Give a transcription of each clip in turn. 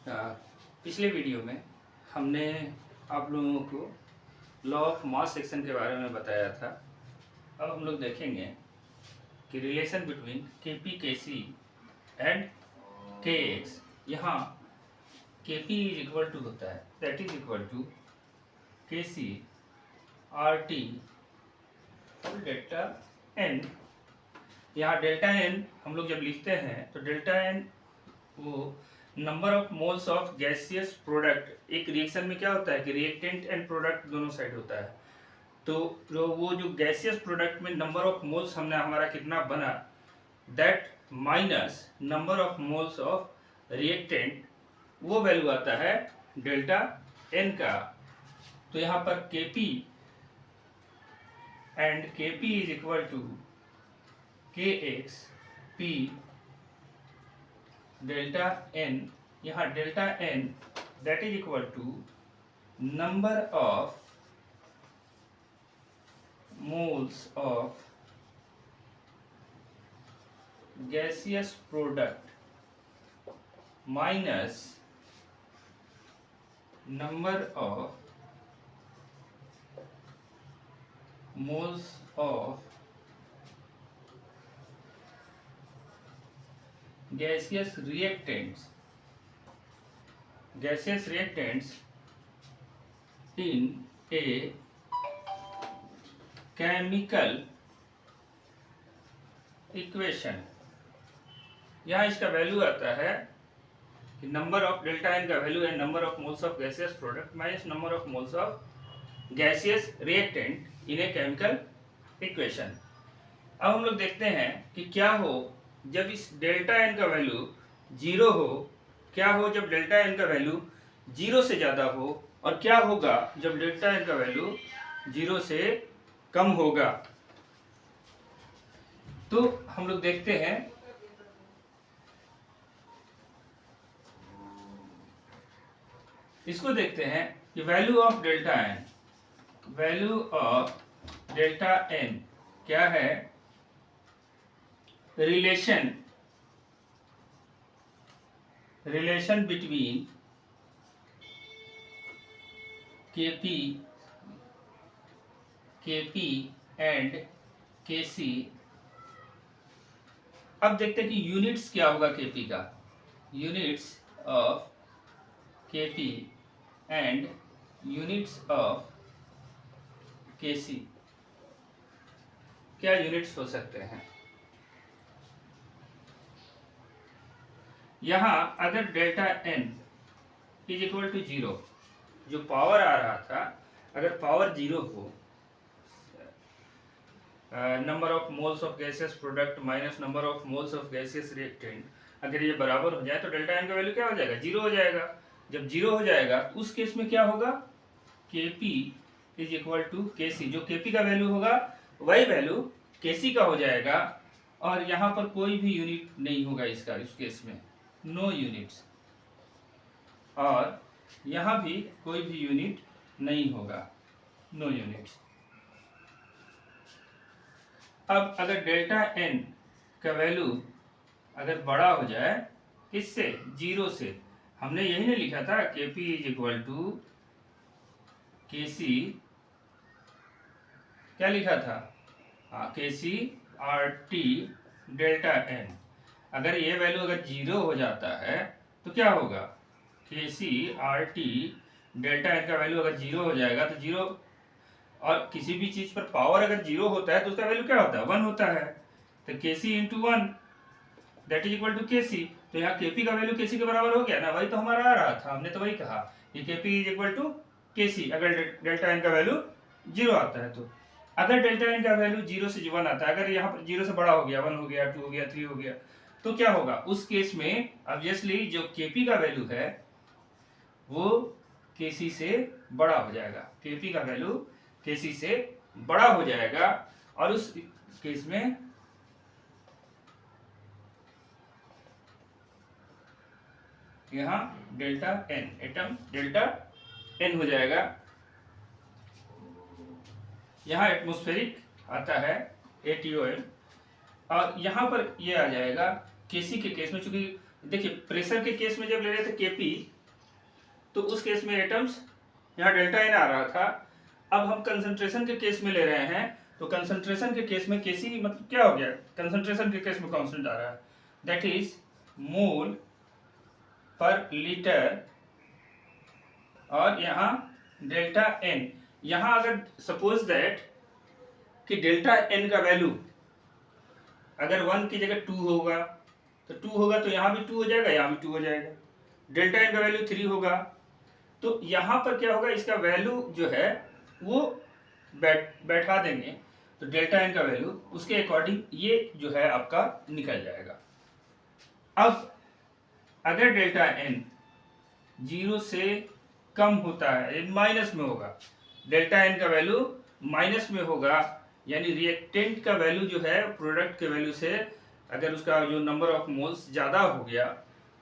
पिछले वीडियो में हमने आप लोगों को लॉ ऑफ मास सेक्शन के बारे में बताया था। अब हम लोग देखेंगे कि रिलेशन बिटवीन के पी के सी एंड के एक्स। यहाँ के पी इज इक्वल टू होता है, that is equal to K C R T delta N. यहाँ डेल्टा एन हम लोग जब लिखते हैं तो डेल्टा एन वो number of moles of gaseous product. एक रिएक्शन में क्या होता है कि रिएक्टेंट एंड प्रोडक्ट दोनों साइड होता है, तो जो गैसियस प्रोडक्ट में नंबर ऑफ मोल्स हमने हमारा कितना बना, that minus number of moles of reactant, वो वैल्यू आता है डेल्टा एन का। तो यहाँ पर के P and K P is equal to K X P delta N. यहाँ delta N that is equal to number of moles of gaseous product minus number of moles of gaseous reactants in a chemical equation। यहाँ इसका value आता है कि number of delta N का value है number of moles of gaseous product minus number of moles of gaseous reactant in a chemical equation. अब हम लोग देखते हैं कि क्या हो जब इस डेल्टा एन का वैल्यू जीरो हो, क्या हो जब डेल्टा एन का वैल्यू जीरो से ज़्यादा हो, और क्या होगा जब डेल्टा एन का वैल्यू जीरो से कम होगा। तो हम लोग देखते हैं इसको देखते हैं कि value of delta N, value of delta N क्या है, relation between KP and KC. अब देखते हैं कि यूनिट्स क्या होगा केपी का, units of KP and units of KC, क्या यूनिट्स हो सकते हैं। यहां अगर delta N is equal to zero, जो पावर आ रहा था, अगर पावर जीरो हो, number of moles of gaseous product minus number of moles of gaseous reactant, अगर ये बराबर हो जाए तो डेल्टा एन का वैल्यू क्या हो जाएगा, जीरो हो जाएगा। जब जीरो हो जाएगा उस केस में क्या होगा, के P is equal to K सी। जो के पी का वैल्यू होगा वही वैल्यू के सी का हो जाएगा, और यहाँ पर कोई भी यूनिट नहीं होगा इसका, इस केस में नो यूनिट्स, और यहाँ भी कोई भी यूनिट नहीं होगा, नो यूनिट्स। अब अगर डेल्टा एन का वैल्यू अगर बड़ा हो जाए, किससे, जीरो से, हमने यही नहीं लिखा था के P is equal to K सी, क्या लिखा था, हाँ, K C R T delta N. अगर ये वैल्यू अगर जीरो हो जाता है तो क्या होगा, K C R T delta N का वैल्यू अगर जीरो हो जाएगा तो जीरो, और किसी भी चीज पर पावर अगर जीरो होता है तो उसका वैल्यू क्या होता है, वन होता है। तो K C into one that is equal to K C. तो यहाँ के पी का वैल्यू के सी के बराबर हो गया ना, वही तो हमारा आ रहा था, हमने तो वही कहा कि के P is equal to K सी अगर डेल्टा एन का वैल्यू जीरो आता है। तो अगर डेल्टा एन का वैल्यू जीरो से वन आता है, अगर यहाँ पर जीरो से बड़ा हो गया, वन हो गया, टू हो गया, थ्री हो गया, तो क्या होगा उस केस में, ऑब्वियसली जो के पी का वैल्यू है वो के सी से बड़ा हो जाएगा, के पी का वैल्यू के सी से बड़ा हो जाएगा, और उस केस में यहाँ delta N, atom delta N हो जाएगा। यहाँ एटमॉस्फेरिक आता है ATOM, और यहाँ पर ये आ जाएगा केसी के केस में, चूंकि देखिए प्रेशर के केस में जब ले रहे थे केपी, तो उस केस में एटम्स यहाँ डेल्टा एन आ रहा था। अब हम कंसंट्रेशन के केस में ले रहे हैं, तो कंसंट्रेशन के केस में केसी मतलब क्या हो गया, कंसंट्रेशन के केस में कांस्टेंट आ रहा है, दैट इज मोल पर लीटर, और यहाँ डेल्टा एन। यहाँ अगर सपोज दैट कि डेल्टा एन का वैल्यू अगर 1 की जगह 2 होगा, तो 2 होगा तो यहाँ भी 2 हो जाएगा, यहाँ भी 2 हो जाएगा। डेल्टा एन का वैल्यू 3 होगा, तो यहाँ पर क्या होगा, इसका वैल्यू जो है वो बैठा देंगे, तो डेल्टा एन का वैल्यू उसके अकॉर्डिंग ये जो है आपका निकल जाएगा। अब अगर डेल्टा एन 0 से कम होता है, माइनस में होगा, डेल्टा एन का वैल्यू माइनस में होगा, यानी रिएक्टेंट का वैल्यू जो है प्रोडक्ट के वैल्यू से अगर उसका जो नंबर ऑफ मोल्स ज़्यादा हो गया,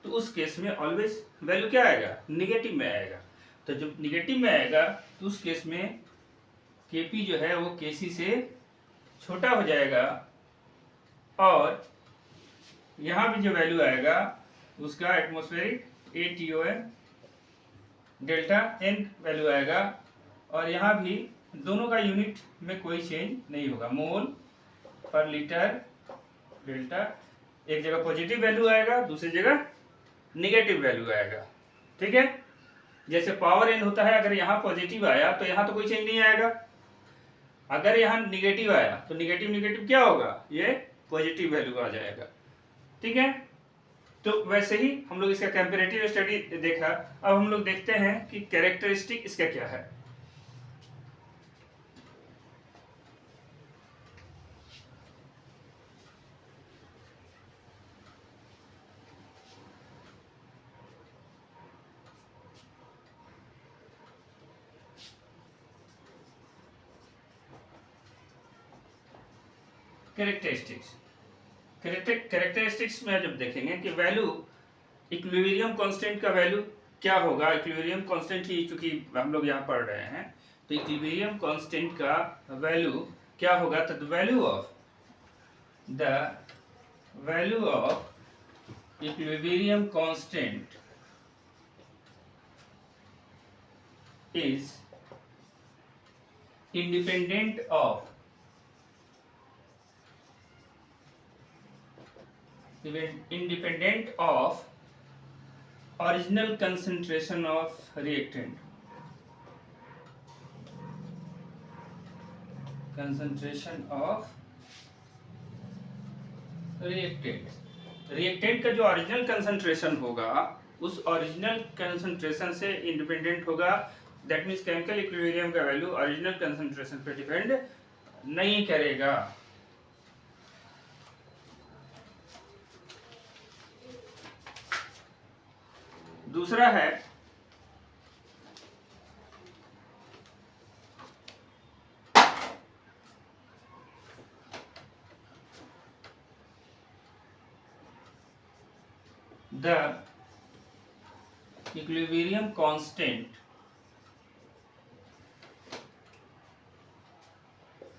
तो उस केस में ऑलवेज वैल्यू क्या आएगा, निगेटिव में आएगा। तो जब निगेटिव में आएगा तो उस केस में Kp जो है वो Kc से छोटा हो जाएगा, और यहाँ भी जो वैल्यू आएगा उसका atmospheric ATOM delta N value आएगा, और यहाँ भी दोनों का यूनिट में कोई चेंज नहीं होगा, मोल पर लीटर डेल्टा, एक जगह पॉजिटिव वैल्यू आएगा, दूसरी जगह निगेटिव वैल्यू आएगा। ठीक है, जैसे पावर एन होता है, अगर यहाँ पॉजिटिव आया तो यहाँ तो कोई चेंज नहीं आएगा, अगर यहाँ निगेटिव आया तो निगेटिव निगेटिव क्या होगा, ये पॉजिटिव वैल्यू आ जाएगा। ठीक है, तो वैसे ही हम लोग इसका कंपैरेटिव स्टडी देखा। अब हम लोग देखते हैं कि कैरेक्टरिस्टिक इसका क्या है। कैरेक्टरिस्टिक्स में जब देखेंगे कि वैल्यू इक्विलिब्रियम कांस्टेंट का वैल्यू क्या होगा, इक्विलिब्रियम कांस्टेंट ही चूंकि हम लोग यहाँ पढ़ रहे हैं, तो इक्विलिब्रियम कांस्टेंट का वैल्यू क्या होगा, तो the value of equilibrium constant is independent of original concentration of reactant, reactant का जो ओरिजिनल कंसंट्रेशन होगा उस ओरिजिनल कंसंट्रेशन से इंडिपेंडेंट होगा। दैट मीन्स केमिकल इक्विलिब्रियम का वैल्यू ओरिजिनल कंसंट्रेशन पे डिपेंड नहीं करेगा। दूसरा है the equilibrium constant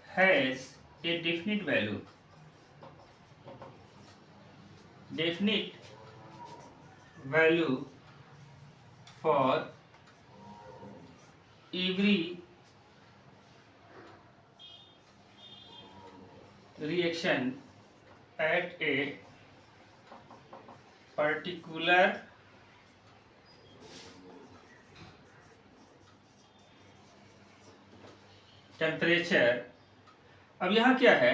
has a definite value for every reaction at a particular temperature. अब यहाँ क्या है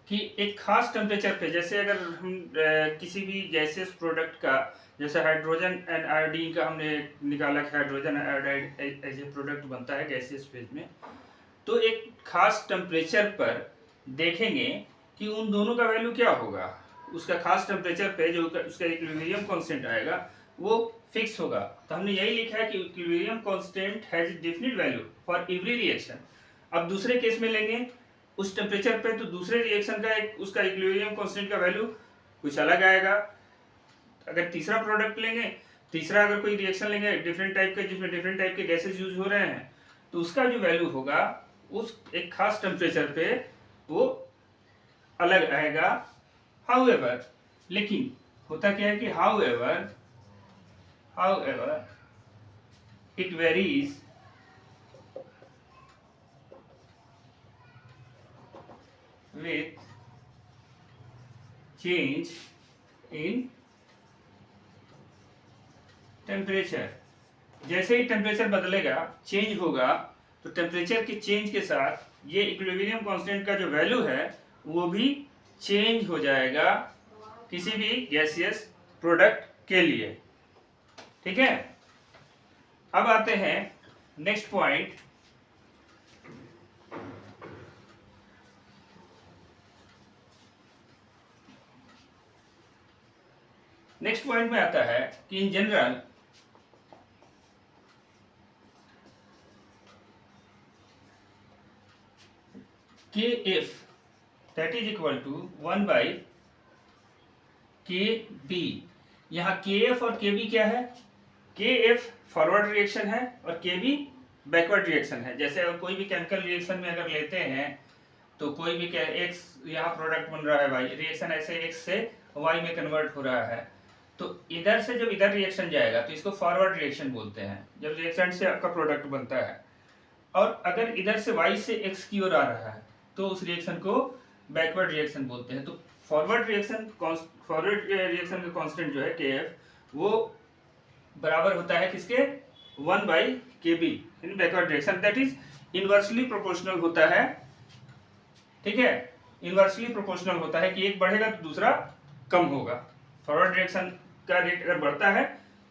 कि एक खास टेम्परेचर पे, जैसे अगर हम किसी भी गैसियस प्रोडक्ट का, जैसे हाइड्रोजन एंड आयोडीन का हमने निकाला कि hydrogen iodide as a product बनता है गैसियस फेज में, तो एक खास टेम्परेचर पर देखेंगे कि उन दोनों का वैल्यू क्या होगा, उसका खास टेम्परेचर पे जो उसका इक्विलिब्रियम कांस्टेंट आएगा वो फिक्स होगा। तो हमने यही लिखा है कि equilibrium constant has definite value for every reaction. अब दूसरे केस में लेंगे उस टेम्परेचर पे, तो दूसरे रिएक्शन का उसका इक्विलिब्रियम कांस्टेंट का वैल्यू कुछ अलग आएगा। अगर तीसरा प्रोडक्ट लेंगे, तीसरा अगर कोई रिएक्शन लेंगे डिफरेंट टाइप के, जिसमें डिफरेंट टाइप के गैसेस यूज हो रहे हैं, तो उसका जो वैल्यू होगा उस एक खास टेम्परेचर पे वो अलग आएगा। हाउएवर, लेकिन होता क्या है कि however it varies with change in temperature. जैसे ही टेम्परेचर बदलेगा, चेंज होगा, तो टेम्परेचर के चेंज के साथ ये इक्विलिब्रियम कांस्टेंट का जो वैल्यू है वो भी चेंज हो जाएगा किसी भी गैसियस प्रोडक्ट के लिए। ठीक है, अब आते हैं नेक्स्ट पॉइंट। नेक्स्ट पॉइंट में आता है कि in general KF that is equal to 1 by KB। यहाँ KF और KB क्या है? KF फॉरवर्ड रिएक्शन है और KB बैकवर्ड रिएक्शन है। जैसे अगर कोई भी केमिकल रिएक्शन में अगर लेते हैं तो कोई भी X यहाँ प्रोडक्ट बन रहा है भाई, रिएक्शन ऐसे X से Y में कन्वर्ट हो रहा है, तो इधर से जब इधर रिएक्शन जाएगा तो इसको फॉरवर्ड रिएक्शन बोलते हैं, जब रिएक्शन से आपका प्रोडक्ट बनता है। और अगर इधर से Y से X की ओर आ रहा है तो उस रिएक्शन को बैकवर्ड रिएक्शन बोलते हैं। तो फॉरवर्ड रिएक्शन का कांस्टेंट जो है KF वो बराबर होता है किसके? 1 by KB in backward reaction, that is inversely proportional होता है। ठीक है, इनवर्सली प्रोपोर्शनल होता है कि एक बढ़ेगा तो दूसरा कम होगा। फॉरवर्ड रिएक्शन का रेट अगर बढ़ता है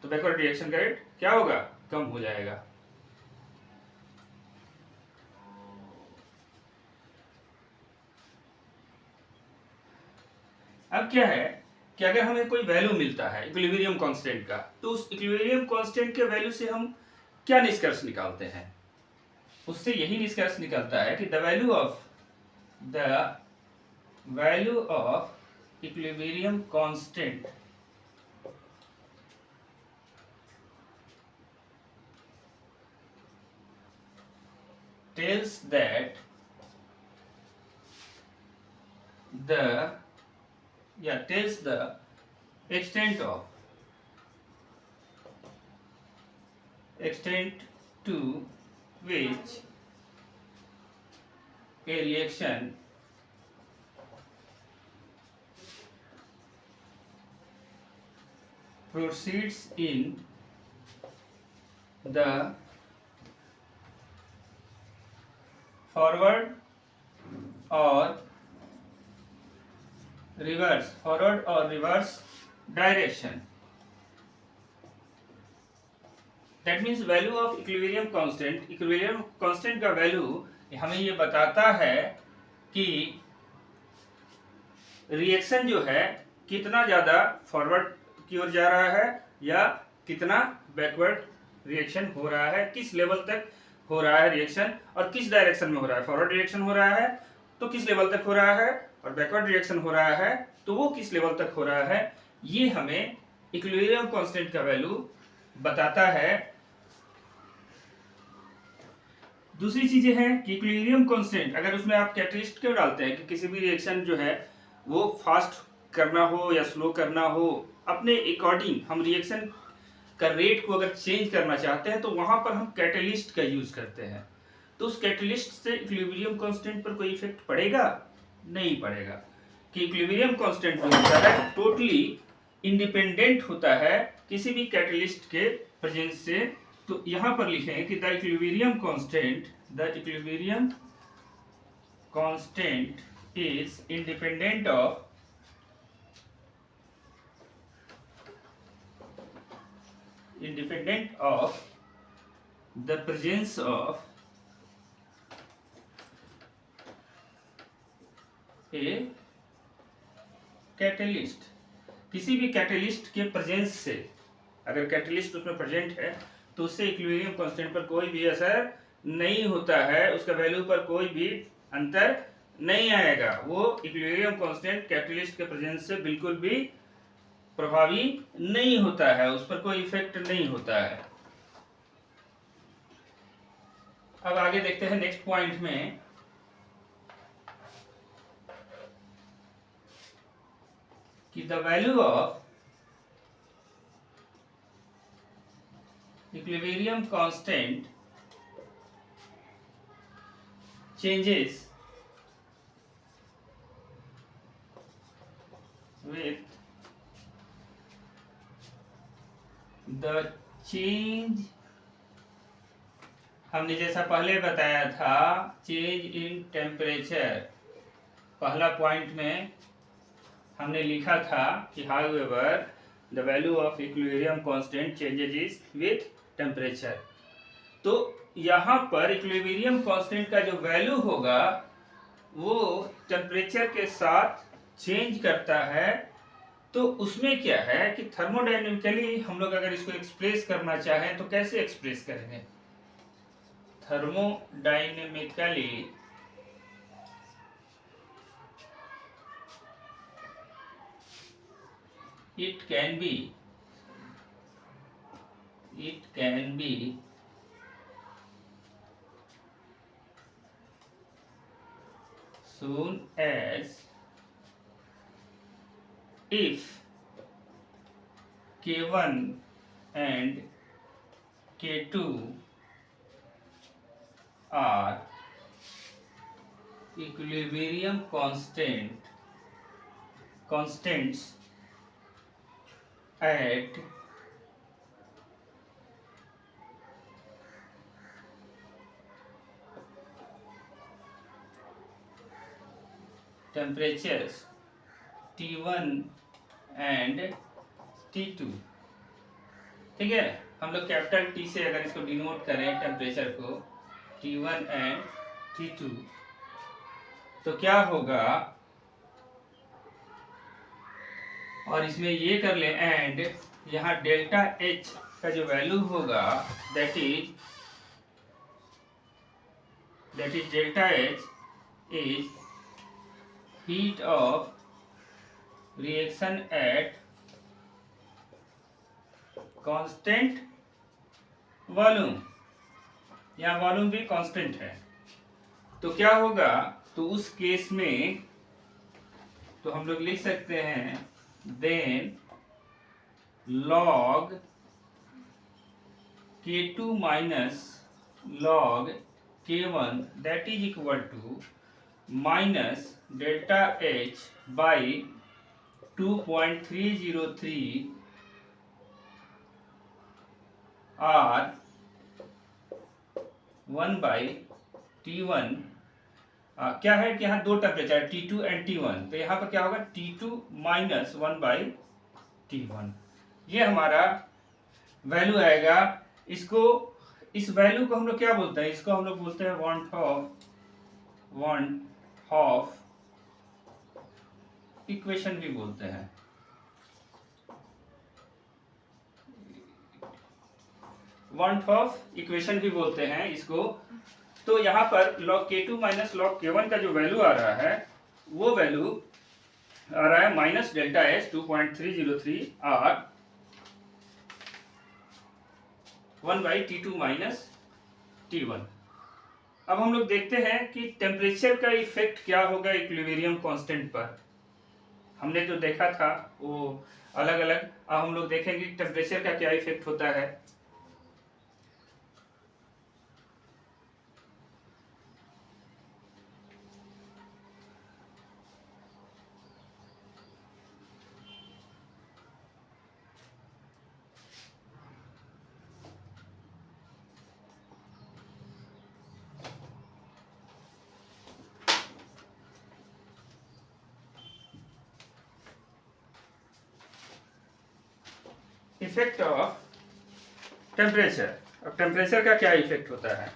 तो बैकवर्ड रिएक्शन का रेट क्या होगा? कम हो जाएगा। अब क्या है कि अगर हमें कोई वैल्यू मिलता है इक्विलिब्रियम कांस्टेंट का, तो उस इक्विलिब्रियम कांस्टेंट के वैल्यू से हम क्या निष्कर्ष निकालते हैं? उससे यही निष्कर्ष निकलता है कि the value of equilibrium constant tells that tells the extent to which a reaction proceeds in the forward or reverse direction. That means value of equilibrium constant का वैल्यू हमें ये बताता है कि रिएक्शन जो है कितना ज्यादा फॉरवर्ड की ओर जा रहा है या कितना बैकवर्ड रिएक्शन हो रहा है, किस लेवल तक हो रहा है रिएक्शन और किस डायरेक्शन में हो रहा है। फॉरवर्ड रिएक्शन हो रहा है तो किस लेवल तक हो रहा है, और बैकवर्ड रिएक्शन हो रहा है तो वो किस लेवल तक हो रहा है। ये हमें इक्विलिब्रियम कांस्टेंट का वैल्यू बताता है। दूसरी चीजें हैं कि इक्विलिब्रियम कांस्टेंट अगर उसमें आप कैटलिस्ट क्यों डालते हैं कि किसी भी रिएक्शन जो है वो फास्ट करना हो या स्लो करना हो, अपने अकॉर्डिंग हम रिएक्शन का रेट को अगर चेंज करना चाहते हैं तो वहां पर हम कैटलिस्ट का यूज करते हैं। तो उस कैटलिस्ट से इक्विलिब्रियम कांस्टेंट पर कोई इफेक्ट पड़ेगा? नहीं पड़ेगा। कि इक्विलिब्रियम कांस्टेंट जो होता है टोटली इंडिपेंडेंट होता है किसी भी कैटलिस्ट के प्रेजेंस से। तो यहां पर लिखें कि the equilibrium constant is independent of the presence of a catalyst. किसी भी कैटलिस्ट के प्रेजेंस से, अगर कैटलिस्ट उसमें प्रेजेंट है तो उससे इक्विलिब्रियम कांस्टेंट पर कोई भी असर नहीं होता है, उसका वैल्यू पर कोई भी अंतर नहीं आएगा। वो इक्विलिब्रियम कांस्टेंट कैटलिस्ट के प्रेजेंस से बिल्कुल भी प्रभावी नहीं होता है, उस पर कोई इफेक्ट नहीं होता है। अब आगे देखते हैं नेक्स्ट पॉइंट में कि the value of equilibrium constant changes with the change, हमने जैसा पहले बताया था, चेंज इन टेम्परेचर। पहला पॉइंट में हमने लिखा था कि however the value of equilibrium constant changes with temperature. तो यहाँ पर इक्विलिब्रियम कांस्टेंट का जो वैल्यू होगा वो टेम्परेचर के साथ चेंज करता है। तो उसमें क्या है कि थर्मोडायनेमिकली हम लोग अगर इसको एक्सप्रेस करना चाहें तो कैसे एक्सप्रेस करेंगे? Thermodynamically it can be soon as if K1 and K2 are equilibrium constants at temperatures T1 and T2। ठीक है, हम लोग कैपिटल T से अगर इसको डिनोट करें टेम्परेचर को T1 एंड T2 तो क्या होगा, और इसमें ये कर ले एंड यहाँ डेल्टा H का जो वैल्यू होगा that is delta H is heat of reaction at constant volume. यहाँ वॉल्यूम भी कांस्टेंट है। तो क्या होगा, तो उस केस में तो हम लोग लिख सकते हैं then log K2 minus log K1 that is equal to minus delta H by 2.303 R 1 by T1। क्या है कि यहाँ दो टेम्परेचर T2 एंड T1, तो यहाँ पर क्या होगा T2 माइनस 1 बाई T1। ये हमारा वैल्यू आएगा। इसको, इस वैल्यू को हम लोग क्या बोलते हैं? इसको हम लोग बोलते हैं वन ऑफ इक्वेशन भी बोलते हैं। वन ऑफ इक्वेशन भी बोलते हैं इसको। तो यहाँ पर log K2 minus log K1 का जो वैल्यू आ रहा है वो वैल्यू आ रहा है minus delta H 2.303 R 1 by T2 minus T1। अब हम लोग देखते हैं कि टेम्परेचर का इफेक्ट क्या होगा इक्विलिब्रियम कांस्टेंट पर। हमने जो देखा था वो अलग अलग, अब हम लोग देखेंगे टेम्परेचर का क्या इफेक्ट होता है। Effect of temperature. अब टेम्परेचर का क्या इफेक्ट होता है,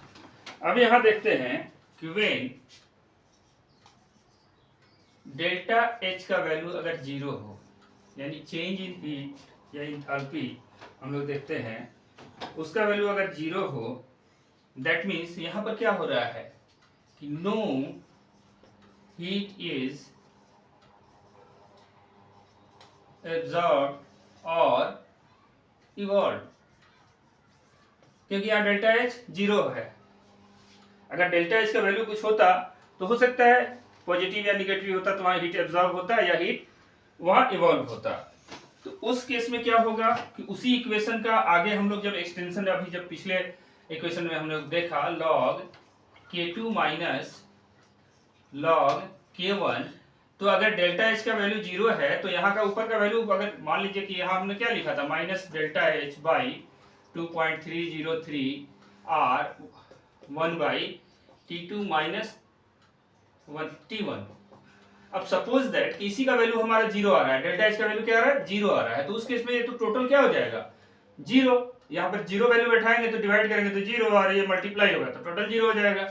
अब यहां देखते हैं कि व्हेन डेल्टा H का वैल्यू अगर जीरो हो, यानी चेंज इन हीट या इंथैल्पी हम लोग देखते हैं उसका वैल्यू अगर जीरो हो, दैट मीन्स यहां पर क्या हो रहा है कि नो हीट इज एब्जॉर्ब और इवॉल्व, क्योंकि यहाँ डेल्टा H जीरो है। अगर डेल्टा H का वैल्यू कुछ होता तो हो सकता है पॉजिटिव या निगेटिव होता, तो वहाँ हीट एब्जॉर्ब होता या हीट वहाँ इवॉल्व होता। तो उस केस में क्या होगा कि उसी इक्वेशन का आगे हम लोग जब एक्सटेंशन, अभी जब पिछले इक्वेशन में हमने देखा log k2 minus log k1, तो अगर डेल्टा एच का वैल्यू 0 है तो यहाँ का ऊपर का वैल्यू, अगर मान लीजिए कि यहाँ हमने क्या लिखा था minus delta H by 2.303 R 1 by T2 minus T1। अब सपोज दैट कि इसी का वैल्यू हमारा 0 आ रहा है, डेल्टा एच का वैल्यू क्या आ रहा है 0 आ रहा है, तो उस केस में ये तो टोटल क्या हो जाएगा 0। यहाँ पर 0 वैल्यू बैठाएंगे तो डिवाइड करेंगे तो 0 और ये मल्टीप्लाई होगा तो टोटल 0 हो जाएगा।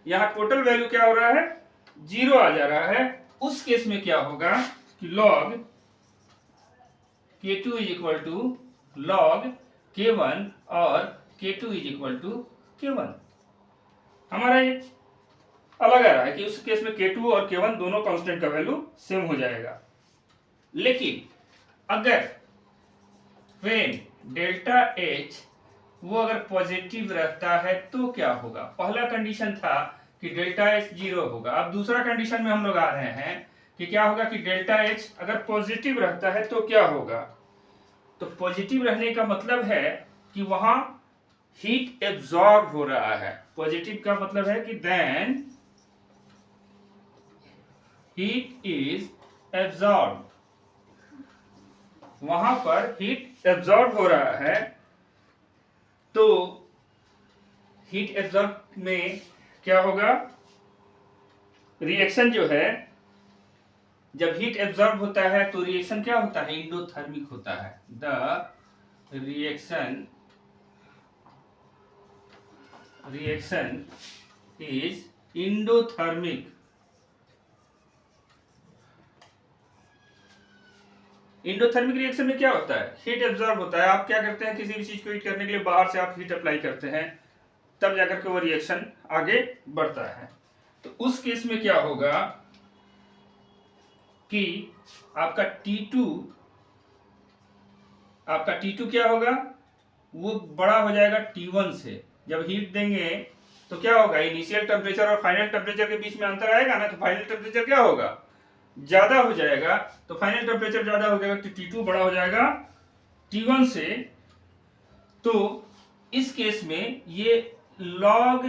यहाँ टोटल वैल्यू क्या हो रहा है 0 आ जा रहा है। उस केस में क्या होगा कि log k2 is equal to log k1 और k2 is equal to k1। हमारा ये अलग आ रहा है कि उस केस में k2 और k1 दोनों कांस्टेंट का वैल्यू सेम हो जाएगा। लेकिन अगर व्हेन डेल्टा h वो अगर पॉजिटिव रहता है तो क्या होगा। पहला कंडीशन था कि डेल्टा एच 0 होगा। अब दूसरा कंडीशन में हम लोग आ रहे हैं कि क्या होगा कि डेल्टा एच अगर पॉजिटिव रहता है तो क्या होगा। तो पॉजिटिव रहने का मतलब है कि वहां हीट एब्जॉर्ब हो रहा है। पॉजिटिव का मतलब है कि देन हीट इज एब्जॉर्ब, वहां पर हीट एब्जॉर्ब हो रहा है। तो हीट एब्जॉर्ब में क्या होगा, रिएक्शन जो है, जब हीट एब्जॉर्ब होता है तो रिएक्शन क्या होता है इंडोथर्मिक होता है। The reaction is endothermic. Endothermic reaction में क्या होता है हीट एब्जॉर्ब होता है। आप क्या करते हैं किसी भी चीज को हीट करने के लिए बाहर से आप हीट अप्लाई करते हैं, तब जाकर के वो रिएक्शन आगे बढ़ता है। तो उस केस में क्या होगा कि आपका T2 क्या होगा वो बड़ा हो जाएगा T1 से। जब हीट देंगे तो क्या होगा इनिशियल टेम्परेचर और फाइनल टेम्परेचर के बीच में अंतर आएगा ना, तो फाइनल टेम्परेचर क्या होगा ज्यादा हो जाएगा। तो फाइनल टेम्परेचर ज्यादा हो जाएगा तो T2 बड़ा हो जाएगा T1 से। तो इस केस में ये log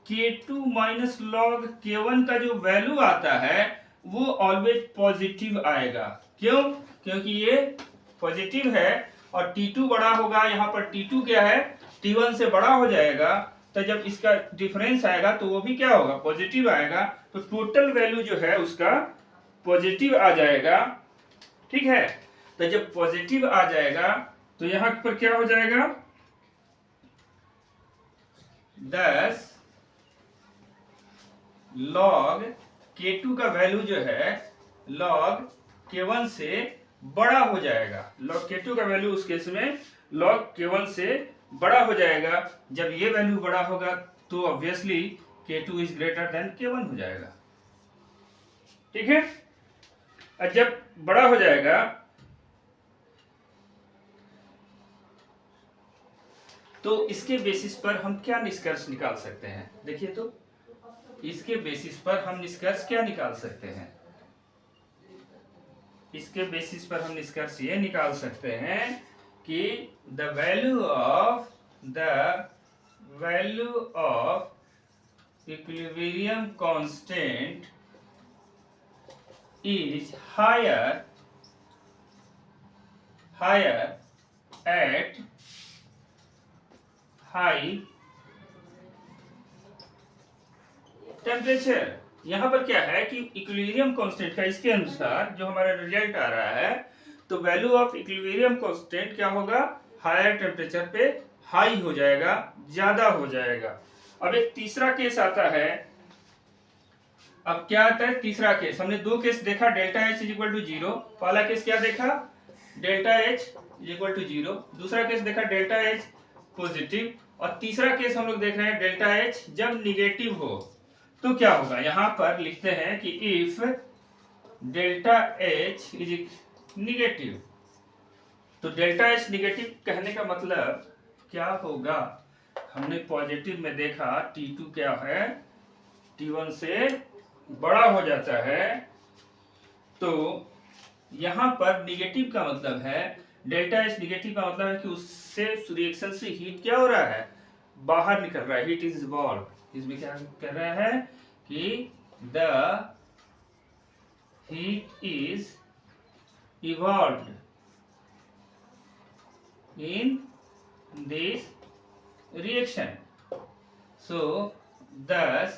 k2 minus log k1 का जो वैल्यू आता है वो ऑलवेज पॉजिटिव आएगा। क्यों, क्योंकि ये पॉजिटिव है और T2 बड़ा होगा। यहाँ पर T2 क्या है T1 से बड़ा हो जाएगा, तो जब इसका डिफरेंस आएगा तो वो भी क्या होगा पॉजिटिव आएगा। तो टोटल वैल्यू जो है उसका पॉजिटिव आ जाएगा। ठीक है, तो जब पॉजिटिव आ जाएगा तो यहां पर क्या हो जाएगा 10 log k2 का वैल्यू जो है log k1 से बड़ा हो जाएगा। log k2 का वैल्यू उस केस में log k1 से बड़ा हो जाएगा। जब ये वैल्यू बड़ा होगा तो obviously k2 is greater than k1 हो जाएगा। ठीक है, और जब बड़ा हो जाएगा तो इसके बेसिस पर हम क्या निष्कर्ष निकाल सकते हैं। देखिए, तो इसके बेसिस पर हम निष्कर्ष क्या निकाल सकते हैं। इसके बेसिस पर हम निष्कर्ष ये निकाल सकते हैं कि the value of equilibrium constant is higher at high temperature. यहां पर क्या है कि इक्विलिब्रियम कांस्टेंट का इसके अनुसार जो हमारा रिजल्ट आ रहा है, तो वैल्यू ऑफ इक्विलिब्रियम कांस्टेंट क्या होगा हायर टेम्परेचर पे हाई हो जाएगा, ज्यादा हो जाएगा। अब एक तीसरा केस आता है। अब क्या आता है तीसरा केस, हमने दो केस देखा delta H is equal to 0। पहला केस क्या देखा delta H is equal to 0, दूसरा केस देखा डेल्टा एच पॉजिटिव, और तीसरा केस हम लोग देख रहे हैं डेल्टा एच जब निगेटिव हो तो क्या होगा। यहां पर लिखते हैं कि if delta H is negative, तो डेल्टा एच निगेटिव कहने का मतलब क्या होगा, हमने पॉजिटिव में देखा T2 क्या है T1 से बड़ा हो जाता है। तो यहाँ पर निगेटिव का मतलब है, डेल्टा एच निगेटिव का मतलब है कि उससे रिएक्शन से हीट क्या हो रहा है, बाहर निकल रहा है, हीट इज इवॉल्व। इसमें क्या कर रहा है कि the heat is evolved in this reaction. So thus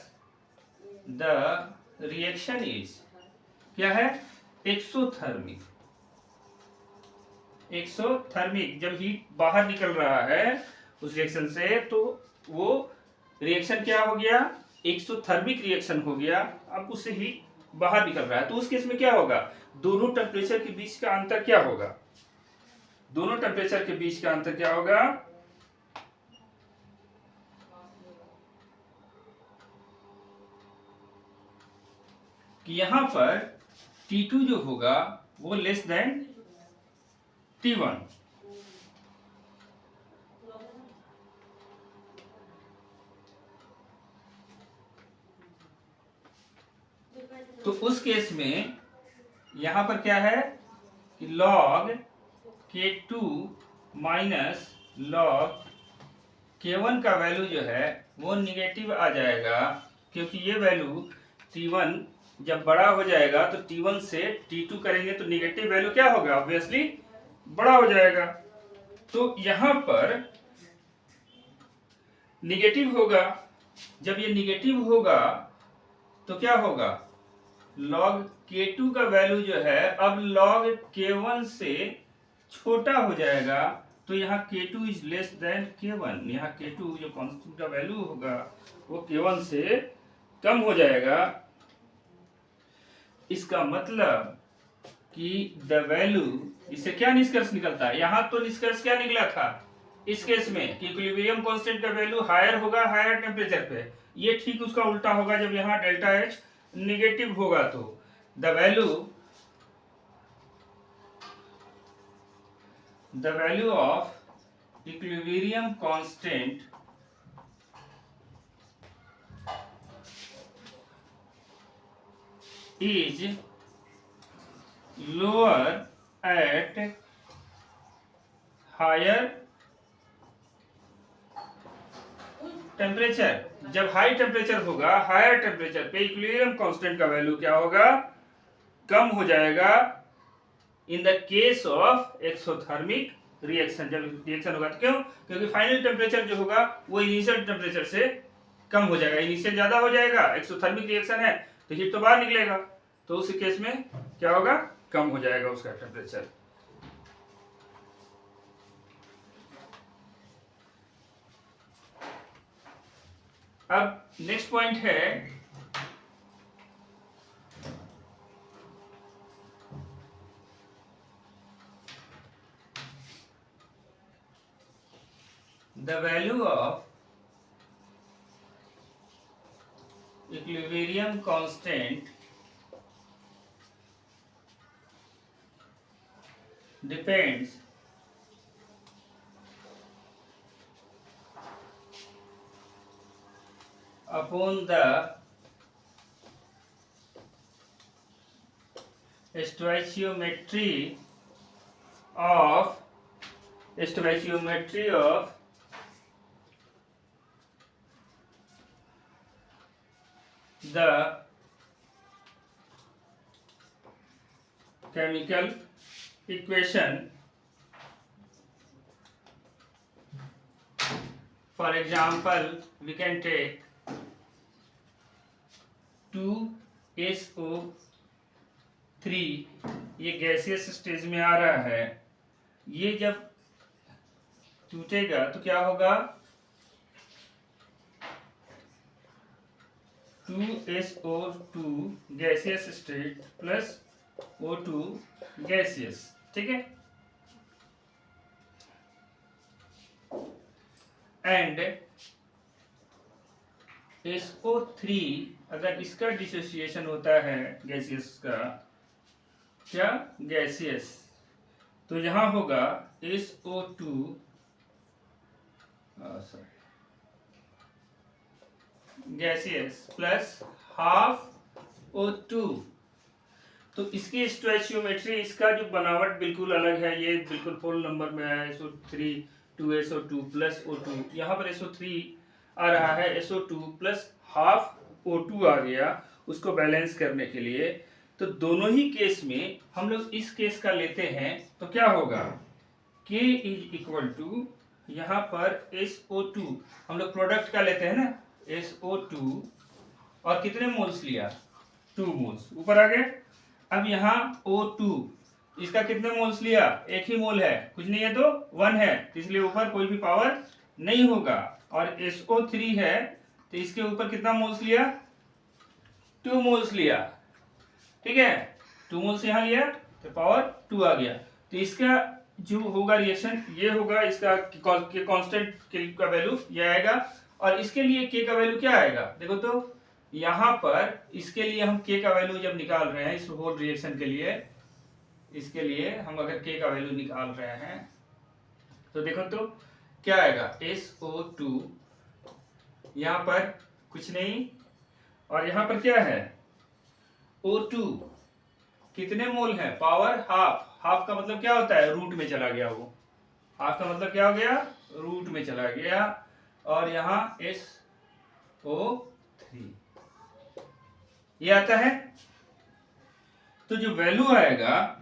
the reaction is क्या है, एक्सोथर्मिक। एक्सोथर्मिक जब हीट बाहर निकल रहा है उस रिएक्शन से, तो वो रिएक्शन क्या हो गया, एक्सोथर्मिक रिएक्शन हो गया। अब उससे हीट बाहर निकल रहा है, तो उस केस में क्या होगा, दोनों टेम्परेचर के बीच का अंतर क्या होगा, दोनों टेम्परेचर के बीच का अंतर क्या होगा, कि यहां पर T2 जो होगा वो लेस देन T1। तो उस केस में यहां पर क्या है कि log K2 minus log K1 का वैल्यू जो है वो निगेटिव आ जाएगा, क्योंकि ये वैल्यू T1 जब बड़ा हो जाएगा तो T1 से T2 करेंगे तो निगेटिव वैल्यू क्या होगा, ऑब्वियसली बड़ा हो जाएगा। तो यहां पर निगेटिव होगा, जब ये निगेटिव होगा तो क्या होगा, log K2 का वैल्यू जो है अब log K1 से छोटा हो जाएगा, तो यहाँ K2 is less than K1। यहाँ K2 जो कांस्टेंट का वैल्यू होगा वो K1 से कम हो जाएगा। इसका मतलब कि द वैल्यू, इससे क्या निष्कर्ष निकलता है, यहां तो निष्कर्ष क्या निकला था इस केस में कि इक्विलिब्रियम कांस्टेंट का वैल्यू हायर होगा हायर टेम्परेचर पे। ये ठीक उसका उल्टा होगा, जब यहाँ डेल्टा एच निगेटिव होगा तो the value of equilibrium constant is lower at higher temperature. जब हाई टेम्परेचर होगा, हायर टेम्परेचर पे इक्विलिब्रियम कांस्टेंट का वैल्यू क्या होगा, कम हो जाएगा। In the case of exothermic reaction, जब रिएक्शन होगा तो क्यों, क्योंकि फाइनल टेम्परेचर जो होगा वो इनिशियल टेम्परेचर से कम हो जाएगा, इनिशियल ज्यादा हो जाएगा, एक्सोथर्मिक रिएक्शन है तो हीट तो बाहर निकलेगा, तो उस केस में क्या होगा, कम हो जाएगा उसका टेम्परेचर। अब नेक्स्ट पॉइंट है the value of equilibrium constant depends upon the stoichiometry of the chemical equation. For example, we can take 2SO3, ये गैसियस स्टेज में आ रहा है, ये जब टूटेगा तो क्या होगा, 2SO2 gaseous state plus O2 gaseous, ठीक है। एंड SO3 अगर इसका डिसोसिएशन होता है गैसियस का, क्या गैसियस, तो यहां होगा SO2 gaseous plus half O2, तो इसकी स्टोइचियोमेट्री, इसका जो बनावट बिल्कुल अलग है। ये बिल्कुल फुल नंबर में है, SO3 2SO2 प्लस O2। यहाँ पर SO3 आ रहा है, SO2 प्लस हाफ O2 आ गया उसको बैलेंस करने के लिए। तो दोनों ही केस में हम लोग इस केस का लेते हैं तो क्या होगा, K इज इक्वल टू यहाँ पर SO2, हम लोग प्रोडक्ट का लेते हैं ना, SO2 और कितने मोल्स लिया, 2 मोल्स, ऊपर आ गए। अब यहाँ O2, इसका कितने मोल्स लिया, एक ही मोल है, कुछ नहीं है तो 1 है, इसलिए ऊपर कोई भी पावर नहीं होगा। और SO3 है तो इसके ऊपर कितना मोल्स लिया, 2 मोल्स लिया, ठीक है, 2 मोल्स यहाँ लिया तो पावर 2 आ गया। तो इसका जो होगा रिएक्शन ये होगा, इसका कांस्टेंट के का वैल्यू ये आएगा, और इसके लिए के का वैल्यू क्या आएगा, देखो तो यहाँ पर इसके लिए हम के का वैल्यू जब निकाल रहे हैं इस होल रिएक्शन के लिए, इसके लिए हम अगर के का वैल्यू निकाल रहे हैं तो देखो तो क्या आएगा, SO2 यहाँ पर कुछ नहीं, और यहाँ पर क्या है O2, कितने मोल है, पावर हाफ। हाफ का मतलब क्या होता है, रूट में चला गया, वो हाफ का मतलब क्या हो गया, रूट में चला गया। और यहाँ SO3 ये आता है। तो जो वैल्यू आएगा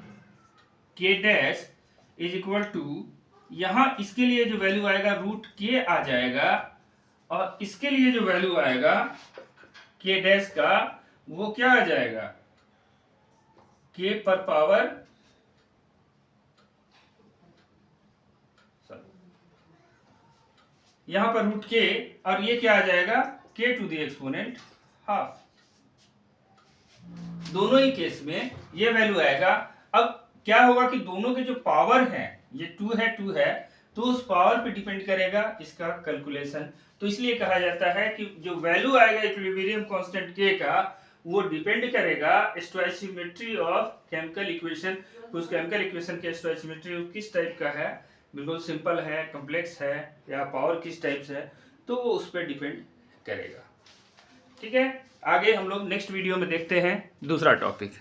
K dash is equal to, यहाँ इसके लिए जो वैल्यू आएगा रूट K आ जाएगा, और इसके लिए जो वैल्यू आएगा K डैश का वो क्या आ जाएगा, K पर पावर, यहां पर रूट K, और ये क्या आ जाएगा, K to the exponent half. दोनों ही केस में ये वैल्यू आएगा। अब क्या होगा कि दोनों के जो पावर है, ये 2 है, तो उस पावर पे डिपेंड करेगा इसका कैलकुलेशन। तो इसलिए कहा जाता है कि जो वैल्यू आएगा इक्विलिब्रियम कांस्टेंट K का, वो डिपेंड करेगा स्टोइचियोमेट्री ऑफ केमिकल इक्वेशन। उस केमिकल इक्वेशन के स्टोइचियोमेट्री किस टाइप का है, बिल्कुल सिंपल है, कॉम्प्लेक्स है, या पावर किस टाइप से है, तो वो उस पर डिपेंड करेगा। ठीक है, आगे हम लोग नेक्स्ट वीडियो में देखते हैं दूसरा टॉपिक।